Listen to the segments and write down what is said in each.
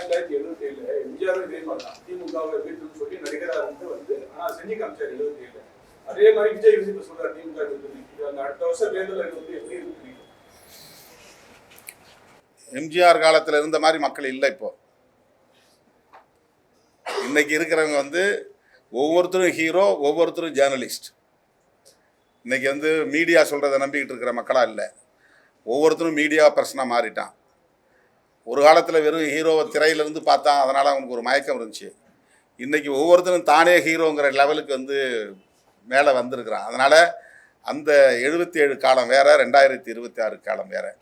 1977 எம்ஜிஆர் இதே மாதிரி தான் திமுகவை வீட்டுன்னு சொல்லி நடிகராக வந்து ஆனா செஞ்சு காமிச்சார் 77. அதே மாதிரி விஜய் இப்ப சொல்றாரு திமுக அந்த அடுத்த வருஷம் தேர்தல் வந்து எப்படி இருக்கு? எம்ஜிஆர் காலத்தில் இருந்த மாதிரி மக்கள் இல்லை. இப்போ இன்னைக்கு இருக்கிறவங்க வந்து ஒவ்வொருத்தரும் ஹீரோ, ஒவ்வொருத்தரும் ஜேர்னலிஸ்ட். இன்னைக்கு வந்து மீடியா சொல்கிறத நம்பிக்கிட்டு இருக்கிற மக்களாக இல்லை, ஒவ்வொருத்தரும் மீடியா பர்சனாக மாறிட்டான். ஒரு காலத்தில் வெறும் ஹீரோவை திரையிலேருந்து பார்த்தா அதனால் அவனுக்கு ஒரு மயக்கம் இருந்துச்சு. இன்றைக்கி ஒவ்வொருத்தரும் தானே ஹீரோங்கிற லெவலுக்கு வந்து மேலே வந்திருக்கிறான். அதனால் அந்த 77 காலம் வேறு, 2026 காலம் வேறு.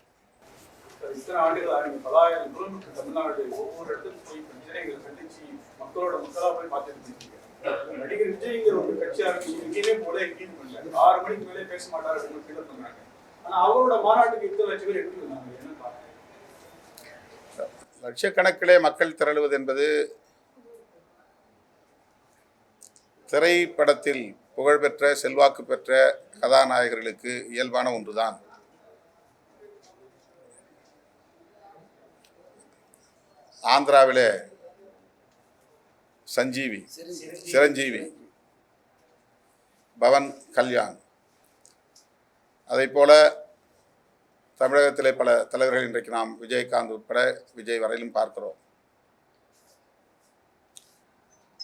இத்தனை ஆண்டுகள் பலாயிரம் கிலோமீட்டர் தமிழ்நாடு ஒவ்வொரு இடத்துக்கும் போய் பிரச்சனைகளை சந்திச்சு மக்களோட மக்களாக போய் பார்த்துட்டு நடிகர் விஜய்ங்கிற ஒரு கட்சி ஆரம்பிச்சு எங்கேயுமே போல எங்கேயும் பண்ணல. 6 மணிக்கு மேலே பேச மாட்டார் அப்படின்னு ஃபீல் பண்ணாங்க. ஆனால் அவரோட மாநாட்டுக்கு 2 லட்சம் பேர் எப்படி வந்தாங்க? என்ன லட்சக்கணக்கிலே மக்கள் திரளுவது என்பது திரைப்படத்தில் புகழ்பெற்ற செல்வாக்கு பெற்ற கதாநாயகர்களுக்கு இயல்பான ஒன்றுதான். ஆந்திராவிலே சிரஞ்சீவி, பவன் கல்யாண், அதை போல தமிழகத்திலே பல தலைவர்கள் இன்றைக்கு நாம் விஜயகாந்த் உட்பட விஜய் வரையிலும் பார்க்கிறோம்.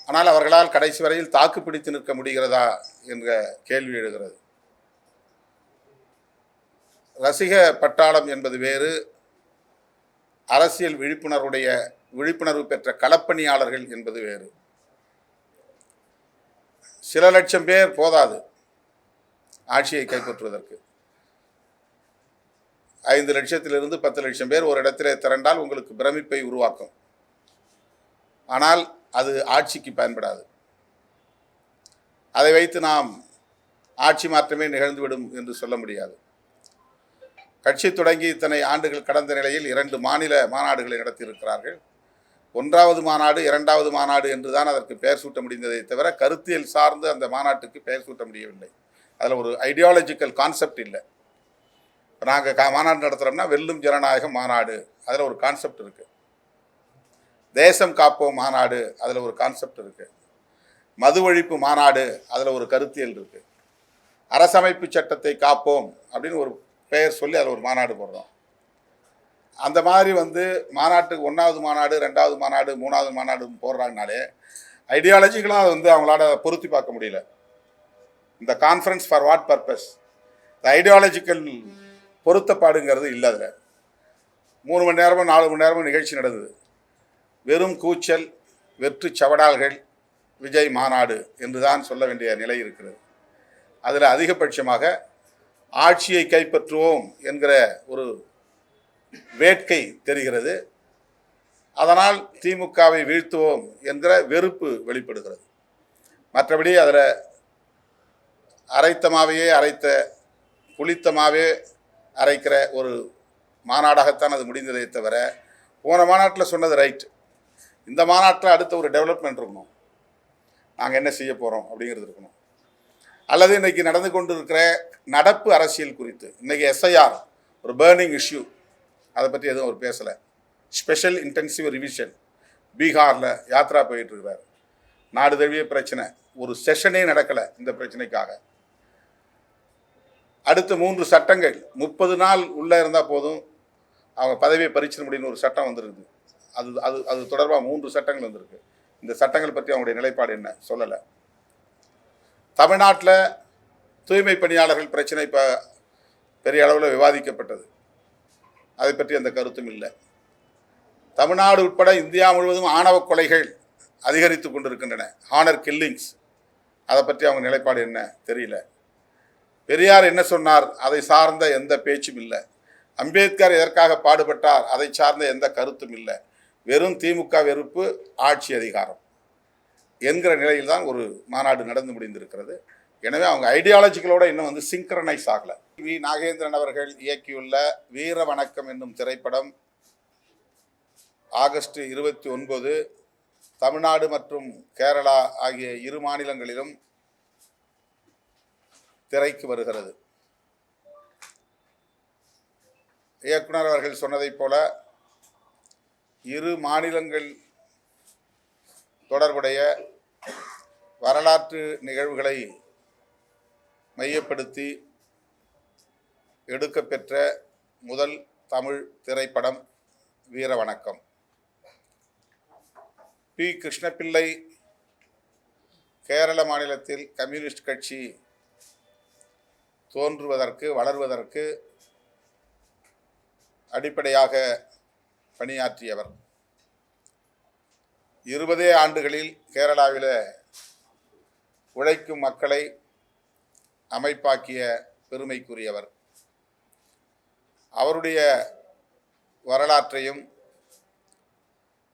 ஆனால் அவர்களால் கடைசி வரையில் தாக்கு பிடித்து நிற்க முடிகிறதா என்ற கேள்வி எழுகிறது. ரசிக பட்டாளம் என்பது வேறு, அரசியல் விழிப்புணர்வு பெற்ற களப்பணியாளர்கள் என்பது வேறு. சில லட்சம் பேர் போதாது ஆட்சியை கைப்பற்றுவதற்கு. 5 லட்சத்திலிருந்து 10 லட்சம் பேர் ஒரு இடத்திலே திரண்டால் உங்களுக்கு பிரமிப்பை உருவாக்கும். ஆனால் அது ஆட்சிக்கு பயன்படாது. அதை வைத்து நாம் ஆட்சி மாற்றமே நிகழ்ந்துவிடும் என்று சொல்ல முடியாது. கட்சி தொடங்கி இத்தனை ஆண்டுகள் கடந்த நிலையில் 2 மாநில மாநாடுகளை நடத்தியிருக்கிறார்கள். 1வது மாநாடு 2வது மாநாடு என்று தான் அதற்கு பெயர் சூட்ட முடிந்ததை தவிர கருத்தியல் சார்ந்து அந்த மாநாட்டுக்கு பெயர் சூட்ட முடியவில்லை. அதில் ஒரு ஐடியாலஜிக்கல் கான்செப்ட் இல்லை. இப்போ நாங்கள் மாநாடு நடத்துகிறோம்னா வெல்லும் ஜனநாயகம் மாநாடு, அதில் ஒரு கான்செப்ட் இருக்குது. தேசம் காப்போம் மாநாடு, அதில் ஒரு கான்செப்ட் இருக்குது. மது ஒழிப்பு மாநாடு, அதில் ஒரு கருத்தியல் இருக்குது. அரசமைப்பு சட்டத்தை காப்போம் அப்படின்னு ஒரு பெயர் சொல்லி அதில் ஒரு மாநாடு போடுறோம். அந்த மாதிரி வந்து மாநாட்டுக்கு 1வது மாநாடு 2வது மாநாடு 3வது மாநாடு போடுறாங்கனாலே ஐடியாலஜிக்கலாக அது வந்து அவங்களால பொருத்தி பார்க்க முடியல. இந்த கான்ஃபரன்ஸ் ஃபார் வாட் பர்பஸ், இந்த ஐடியாலஜிக்கல் பொருத்தப்பாடுங்கிறது இல்லை. அதில் 3 மணி நேரமோ 4 மணி நேரமோ நிகழ்ச்சி நடந்தது. வெறும் கூச்சல், வெற்று சவடால்கள், விஜய் மாநாடு என்று தான் சொல்ல வேண்டிய நிலை இருக்கிறது. அதில் அதிகபட்சமாக ஆட்சியை கைப்பற்றுவோம் என்கிற ஒரு வேட்கை தெரிகிறது. அதனால் திமுகவை வீழ்த்துவோம் என்கிற வெறுப்பு வெளிப்படுகிறது. மற்றபடி அதில் அரைத்த புளித்தமாவே அரைக்கிற ஒரு மாநாடாகத்தான் அது முடிந்ததை தவிர, போன மாநாட்டில் சொன்னது ரைட். இந்த மாநாட்டில் அடுத்த ஒரு டெவலப்மெண்ட் இருக்கணும், நாங்கள் என்ன செய்ய போகிறோம் அப்படிங்கிறது இருக்கணும். அல்லது இன்றைக்கி நடந்து கொண்டு இருக்கிற நடப்பு அரசியல் குறித்து, இன்றைக்கி SIR ஒரு பேர்னிங் இஷ்யூ, அதை பற்றி எதுவும் அவர் பேசலை. ஸ்பெஷல் இன்டென்சிவ் ரிவிஷன், பீகாரில் யாத்ரா போயிட்டுருக்கிறார். நாடு தழுவிய பிரச்சனை, ஒரு செஷனே நடக்கலை இந்த பிரச்சனைக்காக. அடுத்த 3 சட்டங்கள் 30 நாள் உள்ளே இருந்தால் போதும் அவங்க பதவியை பறிச்சிட முடியும்னு ஒரு சட்டம் வந்துருக்கு. அது தொடர்பாக 3 சட்டங்கள் வந்திருக்கு. இந்த சட்டங்கள் பற்றி அவங்களுடைய நிலைப்பாடு என்ன சொல்லலை. தமிழ்நாட்டில் தூய்மை பணியாளர்கள் பிரச்சனை இப்போ பெரிய அளவில் விவாதிக்கப்பட்டது. அதை பற்றி அந்த கருத்தும் இல்லை. தமிழ்நாடு உட்பட இந்தியா முழுவதும் ஆணவ கொலைகள் அதிகரித்து கொண்டிருக்கின்றன, ஹானர் கில்லிங்ஸ். அதை பற்றி அவங்க நிலைப்பாடு என்ன தெரியல. பெரியார் என்ன சொன்னார், அதை சார்ந்த எந்த பேச்சும் இல்லை. அம்பேத்கர் எதற்காக பாடுபட்டார், அதை சார்ந்த எந்த கருத்தும் இல்லை. வெறும் திமுக வெறுப்பு, ஆட்சி அதிகாரம் என்கிற நிலையில் தான் ஒரு மாநாடு நடந்து முடிந்திருக்கிறது. எனவே அவங்க ஐடியாலஜிகளோட இன்னும் வந்து சிங்க்ரனைஸ் ஆகலை. வி நாகேந்திரன் அவர்கள் இயக்கியுள்ள வீர வணக்கம் என்னும் திரைப்படம் ஆகஸ்ட் 29 தமிழ்நாடு மற்றும் கேரளா ஆகிய 2 மாநிலங்களிலும் திரைக்கு வருகிறது. இயக்குனர் அவர்கள் சொன்னதைப் போல இரு மாநிலங்கள் தொடர்புடைய வரலாற்று நிகழ்வுகளை மையப்படுத்தி எடுக்கப்பெற்ற முதல் தமிழ் திரைப்படம் வீரவணக்கம். பி. கிருஷ்ணபிள்ளை கேரள மாநிலத்தில் கம்யூனிஸ்ட் கட்சி தோன்றுவதற்கு வளர்வதற்கு அடிப்படையாக பணியாற்றியவர். 20 ஆண்டுகளில் கேரளாவில் உழைக்கும் மக்களை அமைப்பாக்கிய பெருமைக்குரியவர். அவருடைய வரலாற்றையும்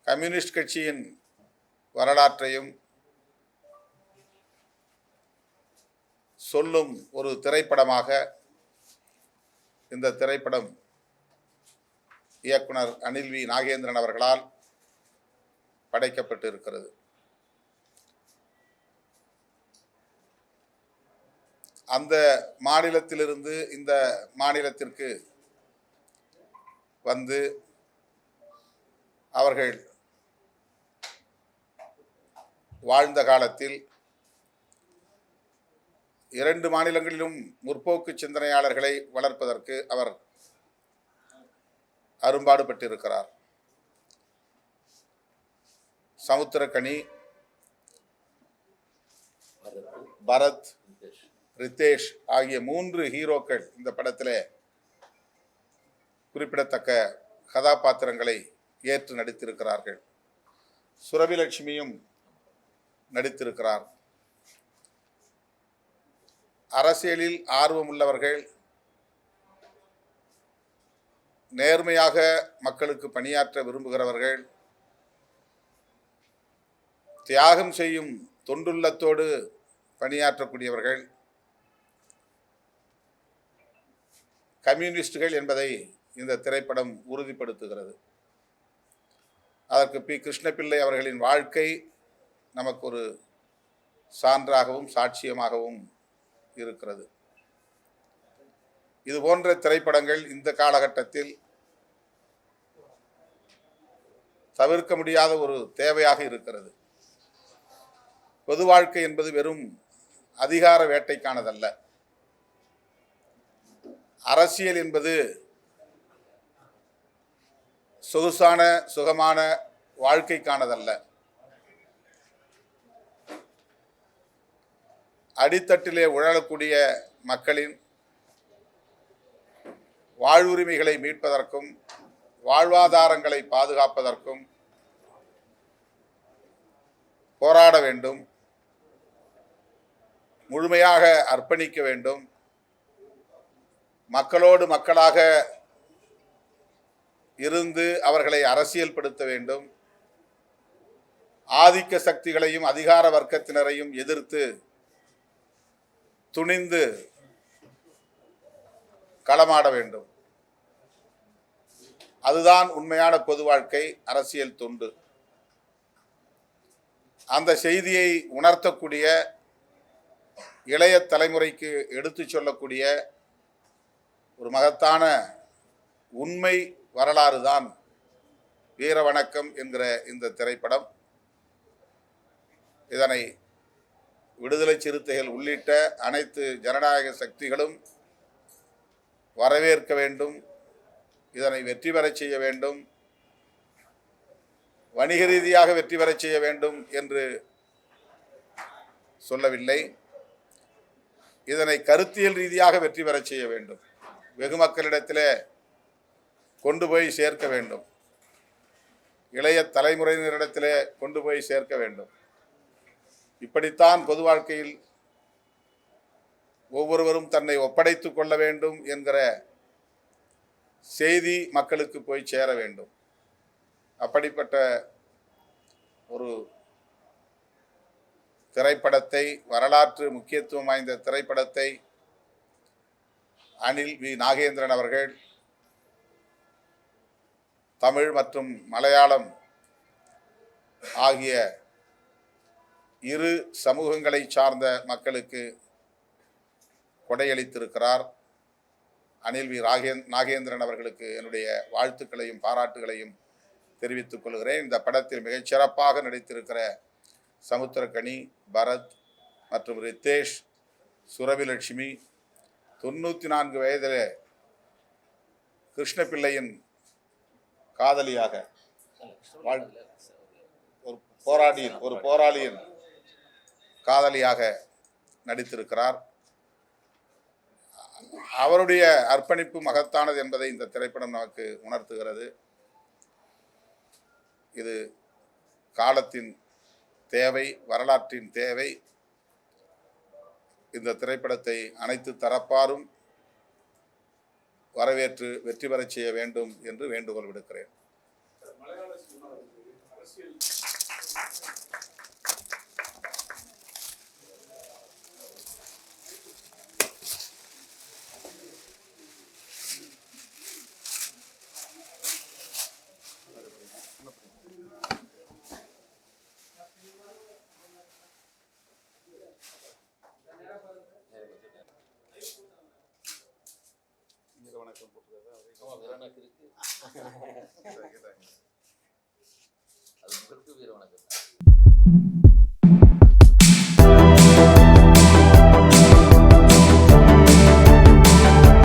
கம்யூனிஸ்ட் கட்சியின் வரலாற்றையும் சொல்லும் ஒரு திரைப்படமாக இந்த திரைப்படம் இயக்குனர் அனில் வி. நாகேந்திரன் அவர்களால் படைக்கப்பட்டு இருக்கிறது. அந்த மாநிலத்திலிருந்து இந்த மாநிலத்திற்கு வந்து அவர்கள் வாழ்ந்த காலத்தில் 2 மாநிலங்களிலும் முற்போக்கு சிந்தனையாளர்களை வளர்ப்பதற்கு அவர் அரும்பாடுபட்டிருக்கிறார். சமுத்திரக்கனி, பரத், ரித்தேஷ் ஆகிய 3 ஹீரோக்கள் இந்த படத்திலே குறிப்பிடத்தக்க கதாபாத்திரங்களை ஏற்று நடித்திருக்கிறார்கள். சுரபிலட்சுமியும் நடித்திருக்கிறார். அரசியலில் ஆர்வமுள்ளவர்கள், நேர்மையாக மக்களுக்கு பணியாற்ற விரும்புகிறவர்கள், தியாகம் செய்யும் தொண்டுள்ளத்தோடு பணியாற்றக்கூடியவர்கள் கம்யூனிஸ்டுகள் என்பதை இந்த திரைப்படம் உறுதிப்படுத்துகிறது. அதற்கு பி. கிருஷ்ணபிள்ளை அவர்களின் வாழ்க்கை நமக்கு ஒரு சான்றாகவும் சாட்சியமாகவும் இருக்கிறது. இது போன்ற திரைப்படங்கள் இந்த காலகட்டத்தில் தவிர்க்க முடியாத ஒரு தேவையாக இருக்கிறது. பொது வாழ்க்கை என்பது வெறும் அதிகார வேட்டைக்கானதல்ல. அரசியல் என்பது சொகுசான சுகமான வாழ்க்கைக்கானதல்ல. அடித்தட்டிலே உழலக்கூடிய மக்களின் வாழ்வுரிமைகளை மீட்பதற்கும் வாழ்வாதாரங்களை பாதுகாப்பதற்கும் போராட வேண்டும், முழுமையாக அர்ப்பணிக்க வேண்டும், மக்களோடு மக்களாக இருந்து அவர்களை அரசியல்படுத்த வேண்டும், ஆதிக்க சக்திகளையும் அதிகார வர்க்கத்தினரையும் எதிர்த்து துணிந்து களமாட வேண்டும். அதுதான் உண்மையான பொது வாழ்க்கை, அரசியல் தொண்டு. அந்த செய்தியை உணர்த்தக்கூடிய, இளைய தலைமுறைக்கு எடுத்துச் சொல்லக்கூடிய ஒரு மகத்தான உண்மை வரலாறு தான் வீரவணக்கம் என்கிற இந்த திரைப்படம். இதனை விடுதலை சிறுத்தைகள் உள்ளிட்ட அனைத்து ஜனநாயக சக்திகளும் வரவேற்க வேண்டும். இதனை வெற்றி பெறச் செய்ய வேண்டும், வணிக ரீதியாக வெற்றி பெறச் செய்ய வேண்டும் என்று சொல்லவில்லை. இதனை கருத்தியல் ரீதியாக வெற்றி பெறச் செய்ய வேண்டும், வெகு மக்களிடத்திலே கொண்டு போய் சேர்க்க வேண்டும், இளைய தலைமுறையினரிடத்திலே கொண்டு போய் சேர்க்க வேண்டும். இப்படித்தான் பொது வாழ்க்கையில் ஒவ்வொருவரும் தன்னை ஒப்படைத்துக் கொள்ள வேண்டும் என்கிற செய்தி மக்களுக்கு போய் சேர வேண்டும். அப்படிப்பட்ட ஒரு திரைப்படத்தை, வரலாற்று முக்கியத்துவம் வாய்ந்த திரைப்படத்தை அனில் வி. நாகேந்திரன் அவர்கள் தமிழ் மற்றும் மலையாளம் ஆகிய இரு சமூகங்களை சார்ந்த மக்களுக்கு கொடையளித்திருக்கிறார். அனில் வி. நாகேந்திரன் அவர்களுக்கு என்னுடைய வாழ்த்துக்களையும் பாராட்டுகளையும் தெரிவித்துக் கொள்கிறேன். இந்த படத்தில் மிகச்சிறப்பாக நடித்திருக்கிற சமுத்திரக்கனி, பரத் மற்றும் ரித்தேஷ், சுரபிலட்சுமி, 94 வயதில் கிருஷ்ணபிள்ளையின் காதலியாக ஒரு போராளியின் காதலியாக நடித்திருக்கிறார். அவருடைய அர்ப்பணிப்பு மகத்தானது என்பதை இந்த திரைப்படம் நமக்கு உணர்த்துகிறது. இது காலத்தின் தேவை, வரலாற்றின் தேவை. இந்த திரைப்படத்தை அனைத்து தரப்பாரும் வரவேற்று வெற்றி பெறச் செய்ய வேண்டும் என்று வேண்டுகோள் விடுக்கிறேன். மலையாள சினிமாவுக்கு அரசியல் வணக்கம் அது உங்களுக்கு வீர வணக்கம்.